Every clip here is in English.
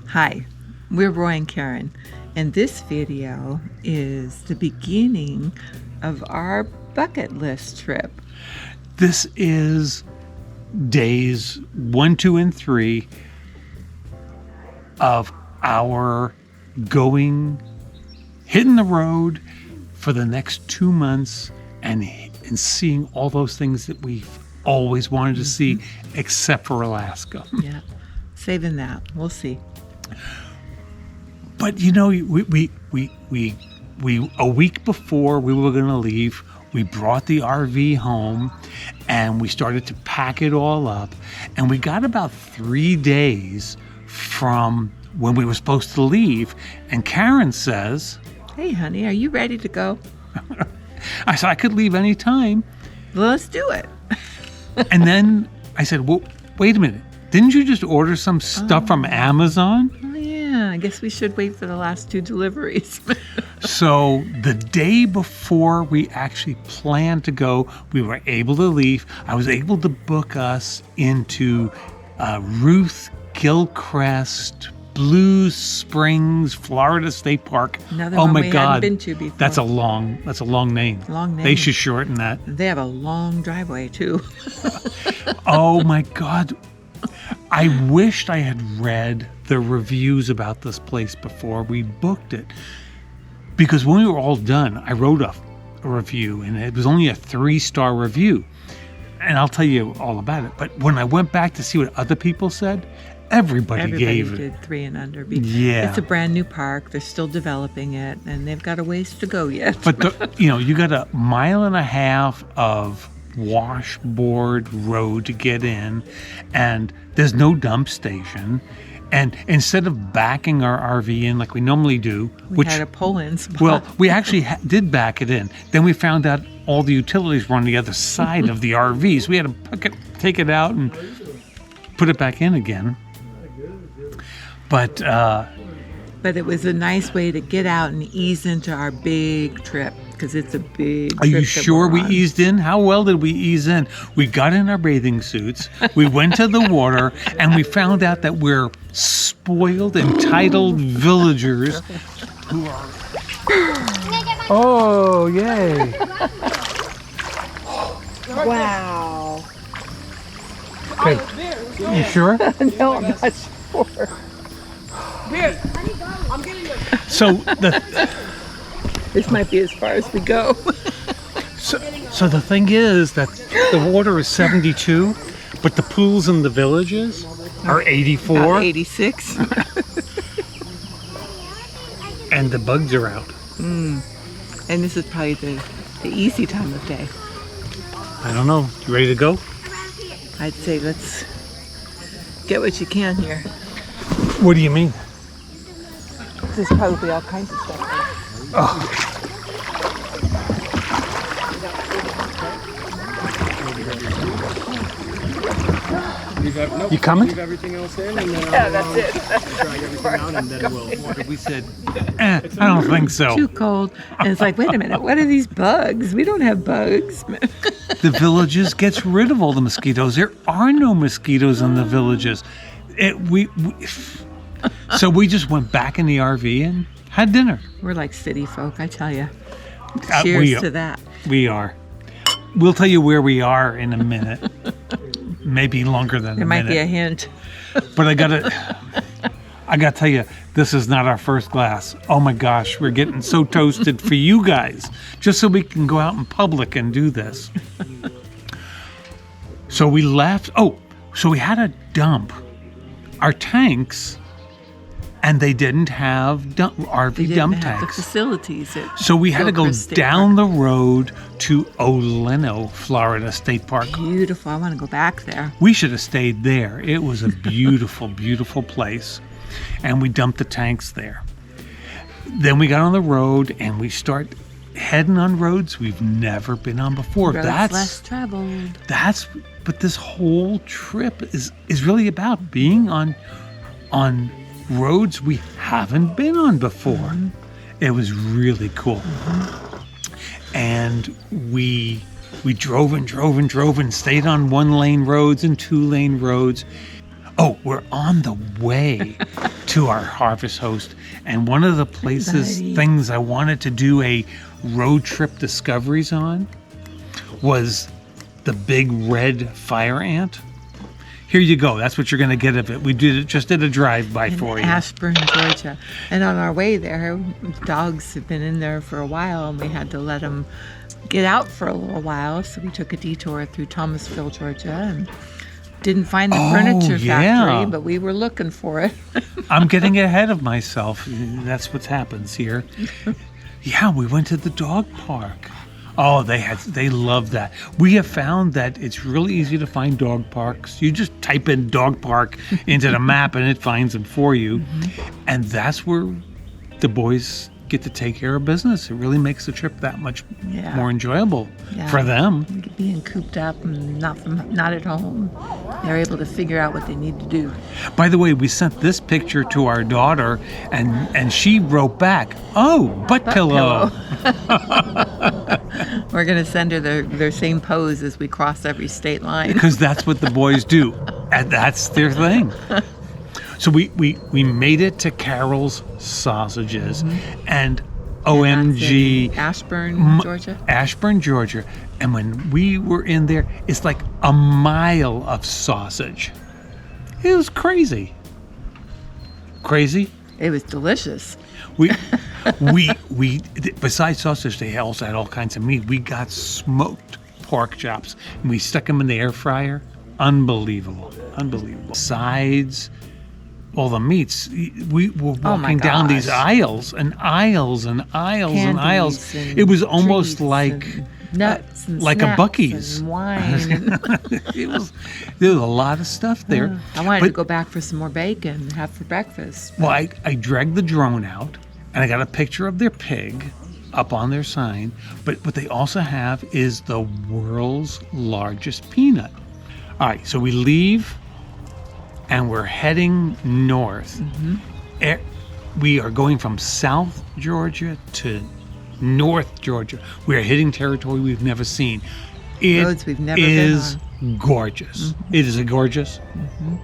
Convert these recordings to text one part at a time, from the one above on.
Hi, we're Roy and Karen, and this video is the beginning of our bucket list trip. This is days 1, 2, and 3 of our hitting the road for the next 2 months and seeing all those things that we've always wanted to see, except for Alaska. Yeah, saving that. We'll see. But you know, we a week before we were going to leave, we brought the RV home and we started to pack it all up, and we got about 3 days from when we were supposed to leave, and Karen says, "Hey honey, are you ready to go?" I said I could leave any time. Well, let's do it. And then I said, well, wait a minute, didn't you just order some stuff from Amazon? Oh yeah, I guess we should wait for the last 2 deliveries. So the day before we actually planned to go, we were able to leave. I was able to book us into Ruth Gilchrist Blue Springs, Florida State Park. Another oh one my we God, hadn't been to before. That's a long name. Long name. They should shorten that. They have a long driveway too. Oh my God. I wished I had read the reviews about this place before we booked it. Because when we were all done, I wrote a review, and it was only a 3-star review. And I'll tell you all about it. But when I went back to see what other people said, everybody gave it. Did 3 and under. Yeah. It's a brand new park. They're still developing it, and they've got a ways to go yet. But you got a mile and a half of washboard road to get in, and there's no dump station. And instead of backing our RV in like we normally do, we had a pull-in spot. Well, we actually did back it in. Then we found out all the utilities were on the other side of the RV, so we had to take it out and put it back in again. But it was a nice way to get out and ease into our big trip, because it's a big trip. Are you sure we eased in? How well did we ease in? We got in our bathing suits, we went to the water, and we found out that we're spoiled, entitled villagers who are... Oh, yay. Wow. Okay. You sure? No, I'm not sure. Here, I'm getting it. So this might be as far as we go. So the thing is that the water is 72, but the pools in the villages are 84. About 86. And the bugs are out. And this is probably the easy time of day. I don't know. You ready to go? I'd say let's get what you can here. What do you mean? There's probably all kinds of stuff. Oh. You coming? Leave everything else in, and then That's it. drag everything out, and then we'll. We said, I don't think so. Too cold. And it's like, wait a minute, what are these bugs? We don't have bugs. The villages gets rid of all the mosquitoes. There are no mosquitoes in the villages. So we just went back in the RV and had dinner. We're like city folk, I tell you. Cheers to that. We are. We'll tell you where we are in a minute. Maybe longer than There a might minute. be a hint. But I gotta tell you, this is not our first glass. Oh my gosh, we're getting so toasted for you guys, just so we can go out in public and do this. So we left. So we had to dump our tanks, and they didn't have RV dump They didn't have the tanks. facilities. So we had to go Gilchrist State down Park. the road to Oleno, Florida State Park. Beautiful. I want to go back there. We should have stayed there. It was a beautiful, beautiful place. And we dumped the tanks there. Then we got on the road and we start heading on roads we've never been on before. Roads less traveled. But this whole trip is really about being on roads we haven't been on before. Mm-hmm. It was really cool. Mm-hmm. And we drove and stayed on 1-lane roads and 2-lane roads. Oh, we're on the way to our harvest host. And one of the things I wanted to do a road trip discoveries on was the big red fire ant. Here you go. That's what you're going to get of it. We just did a drive-by for you. Ashburn, Georgia. And on our way there, dogs have been in there for a while, and we had to let them get out for a little while. So we took a detour through Thomasville, Georgia, and didn't find the furniture factory, but we were looking for it. I'm getting ahead of myself. That's what happens here. Yeah, we went to the dog park. Oh, they love that. We have found that it's really easy to find dog parks. You just type in dog park into the map and it finds them for you. Mm-hmm. And that's where the boys get to take care of business. It really makes the trip that much more enjoyable for them. Being cooped up and not at home, they're able to figure out what they need to do. By the way, we sent this picture to our daughter, and she wrote back, "Oh, butt pillow." We're going to send her their same pose as we cross every state line. Because that's what the boys do, and that's their thing. So we made it to Carroll's Sausages, and OMG, Ashburn, Georgia. Ashburn, Georgia. And when we were in there, it's like a mile of sausage. It was crazy. Crazy? It was delicious. We besides sausage, they also had all kinds of meat. We got smoked pork chops, and we stuck them in the air fryer. Unbelievable. Sides. All the meats. We were walking down these aisles and aisles and aisles Candies and aisles. And it was almost like nuts and like a Buc-ee's. And wine. There was a lot of stuff there. I wanted to go back for some more bacon and have for breakfast. Well, I dragged the drone out and I got a picture of their pig up on their sign. But what they also have is the world's largest peanut. All right, so we leave. And we're heading north. Mm-hmm. We are going from South Georgia to North Georgia. We are hitting territory we've never seen. Roads we've never been on. Gorgeous. Mm-hmm. It is gorgeous. Mm-hmm.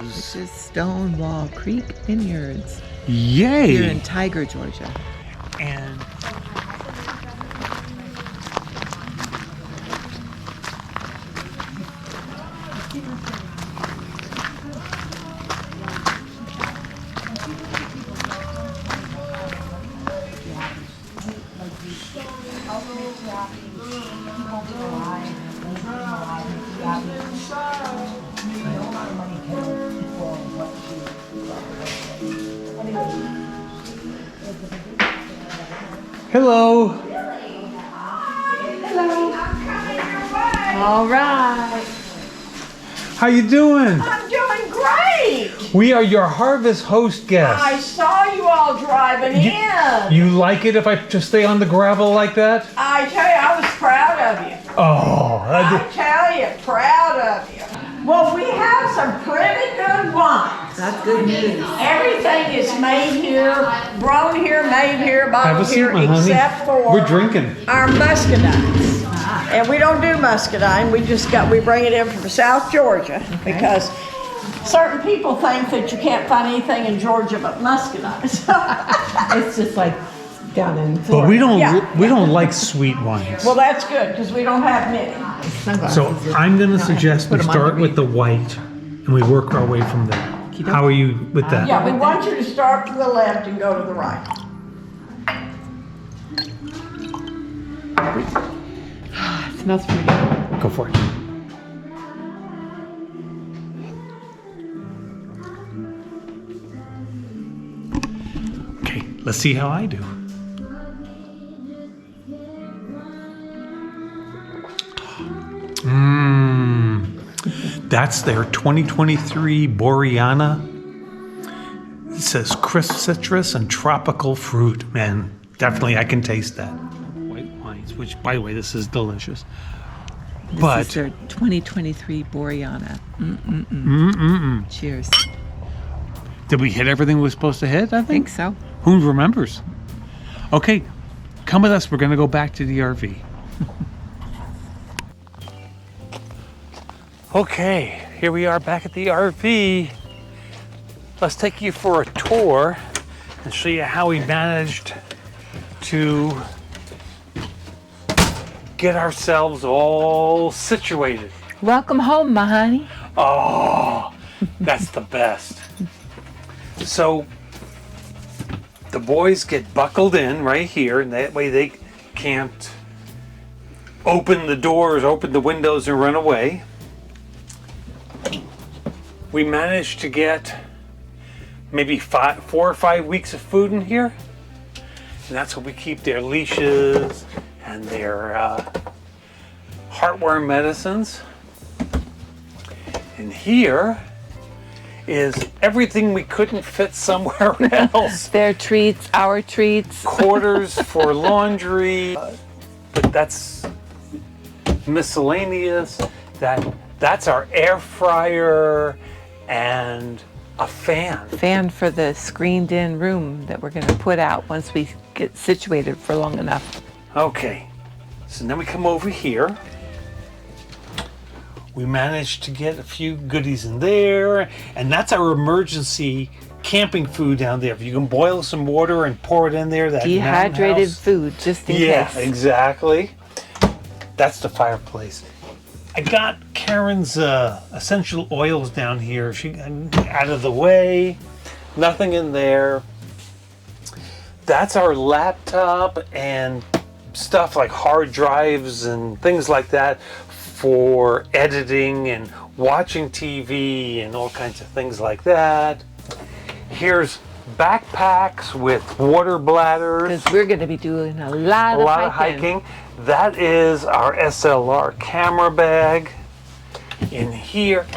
This is Stonewall Creek Vineyards. Yay! Here in Tiger, Georgia. And hello. Hello. All right. How you doing? I'm doing great. We are your harvest host guests. I saw you all driving in. You like it if I just stay on the gravel like that? I tell you, I was proud of you. Oh, I tell you, proud of you. Well, we have some pretty good wines. That's good news. Everything is made here, grown here, made here, have a bottled seat, here, my honey. except for We're drinking. our muscadines. And we don't do muscadine. We bring it in from South Georgia because certain people think that you can't find anything in Georgia but muscadine. It's just like down in But Florida. we don't like sweet wines. Well, that's good because we don't have many. So I'm going to suggest we start with the white and we work our way from there. How are you with that? Yeah, we want you to start to the left and go to the right. It smells pretty. Go for it. Okay, let's see how I do. That's their 2023 Boreana. It says crisp citrus and tropical fruit. Man, definitely I can taste that. White wines, which by the way, this is delicious. This is their 2023 Boreana. Cheers. Did we hit everything we were supposed to hit? I I think so. Who remembers? Okay, come with us. We're going to go back to the RV. Okay, here we are back at the RV. Let's take you for a tour and show you how we managed to get ourselves all situated. Welcome home, my honey. Oh, that's the best. So the boys get buckled in right here, and that way they can't open the doors, open the windows, and run away. We managed to get maybe 4 or 5 weeks of food in here, and that's what we keep their leashes and their heartworm medicines. And here is everything we couldn't fit somewhere else. Their treats, our treats. Quarters for laundry, but that's miscellaneous. That's our air fryer and a fan. Fan for the screened in room that we're going to put out once we get situated for long enough. Okay, so then we come over here. We managed to get a few goodies in there, and that's our emergency camping food down there. If you can boil some water and pour it in there, that Dehydrated food, just in yeah, case. exactly. That's the fireplace. I got Karen's essential oils down here. She got out of the way. Nothing in there. That's our laptop and stuff like hard drives and things like that for editing and watching TV and all kinds of things like that. Here's backpacks with water bladders. Because we're going to be doing a lot of hiking. That is our SLR camera bag. In here,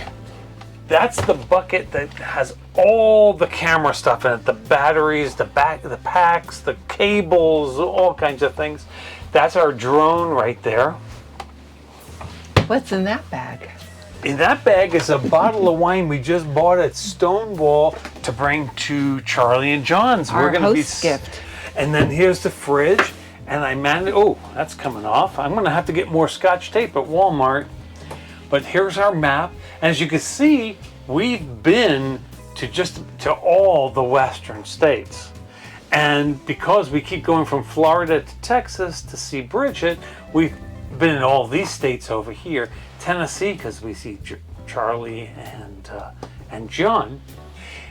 that's the bucket that has all the camera stuff in it. The batteries, the packs, the cables, all kinds of things. That's our drone right there. What's in that bag? In that bag is a bottle of wine we just bought at Stonewall to bring to Charlie and John's. Our We're gonna host gift. And then here's the fridge. And I managed, oh, that's coming off. I'm gonna have to get more Scotch tape at Walmart. But here's our map. As you can see, we've been to all the western states. And because we keep going from Florida to Texas to see Bridget, we've been in all these states over here. Tennessee, because we see Charlie and John.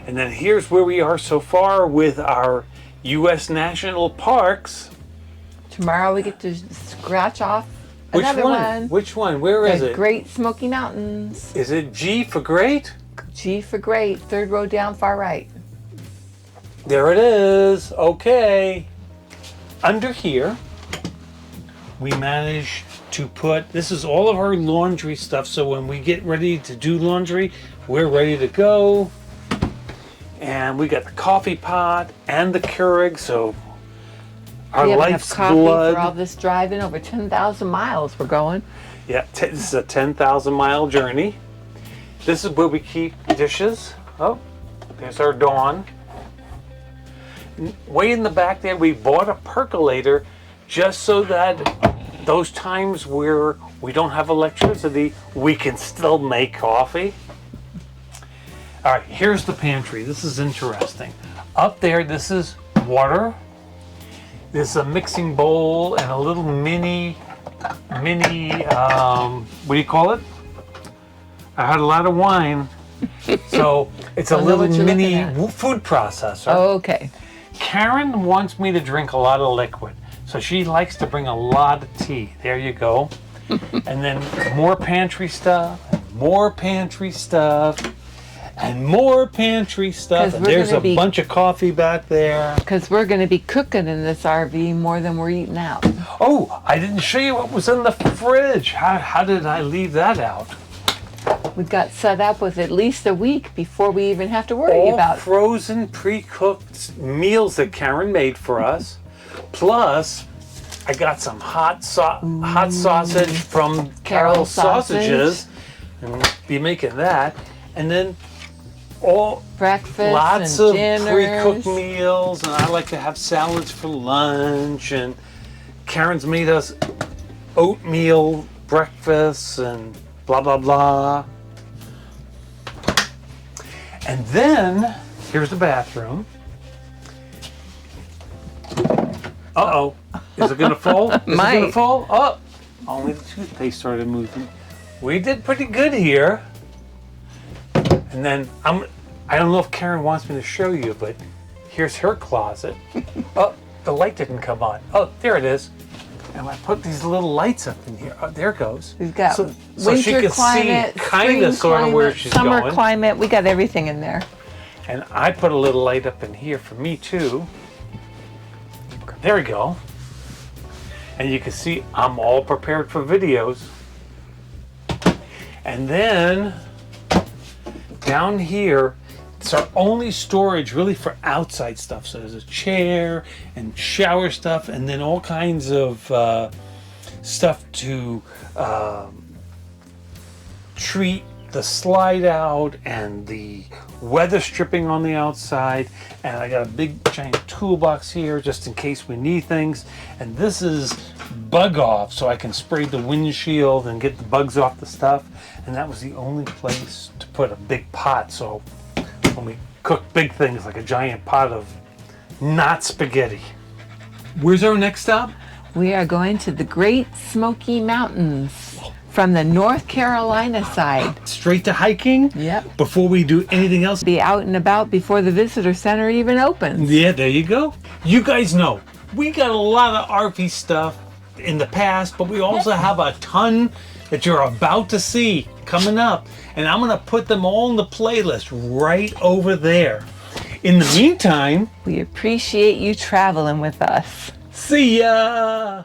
And then here's where we are so far with our U.S. national parks. Tomorrow we get to scratch off Which another one. Which one? Where is The it? Great Smoky Mountains. Is it G for great? G for great. Third row down, far right. There it is. Okay. Under here, we managed to put, this is all of our laundry stuff. So when we get ready to do laundry, we're ready to go. And we got the coffee pot and the Keurig. So our We have enough life's coffee blood. for all this driving over 10,000 miles we're going. Yeah, this is a 10,000 mile journey. This is where we keep dishes. Oh, there's our Dawn. Way in the back there, we bought a percolator just so that those times where we don't have electricity, we can still make coffee. All right, here's the pantry. This is interesting. Up there, this is water. There's a mixing bowl and a little mini, what do you call it? I had a lot of wine. So it's a I know little what you're mini looking at. food processor. Oh, okay. Karen wants me to drink a lot of liquid. So she likes to bring a lot of tea. There you go. And then more pantry stuff, and more pantry stuff, and more pantry stuff. 'Cause And we're there's gonna a be- bunch of coffee back there. Because we're going to be cooking in this RV more than we're eating out. Oh, I didn't show you what was in the fridge. How did I leave that out? We've got set up with at least a week before we even have to worry All about frozen, pre-cooked meals that Karen made for us. Plus, I got some hot sausage from Carroll Carroll Sausages, and be making that. And then all breakfast lots and of dinners. pre-cooked meals, and I like to have salads for lunch. And Karen's made us oatmeal breakfasts and blah blah blah. And then here's the bathroom. Uh-oh. Is it gonna fall? Is it Might. gonna fall? Oh, only the toothpaste started moving. We did pretty good here. And then I don't know if Karen wants me to show you, but here's her closet. Oh, the light didn't come on. Oh, there it is. And I put these little lights up in here. Oh, there it goes. We've got so winter she can climate, see kind spring of sort of where climate, she's summer going. climate. We got everything in there. And I put a little light up in here for me too. There we go. And you can see I'm all prepared for videos. And then down here, it's our only storage really for outside stuff. So there's a chair and shower stuff, and then all kinds of stuff to treat the slide out and the weather stripping on the outside. And I got a big giant toolbox here just in case we need things. And this is bug off, so I can spray the windshield and get the bugs off the stuff. And that was the only place to put a big pot, so when we cook big things like a giant pot of not spaghetti. Where's our next stop? We are going to the Great Smoky Mountains from the North Carolina side. Straight to hiking? Yep. Before we do anything else? Be out and about before the visitor center even opens. Yeah, there you go. You guys know, we got a lot of RV stuff in the past, but we also have a ton that you're about to see coming up. And I'm gonna put them all in the playlist right over there. In the meantime, We appreciate you traveling with us. see ya!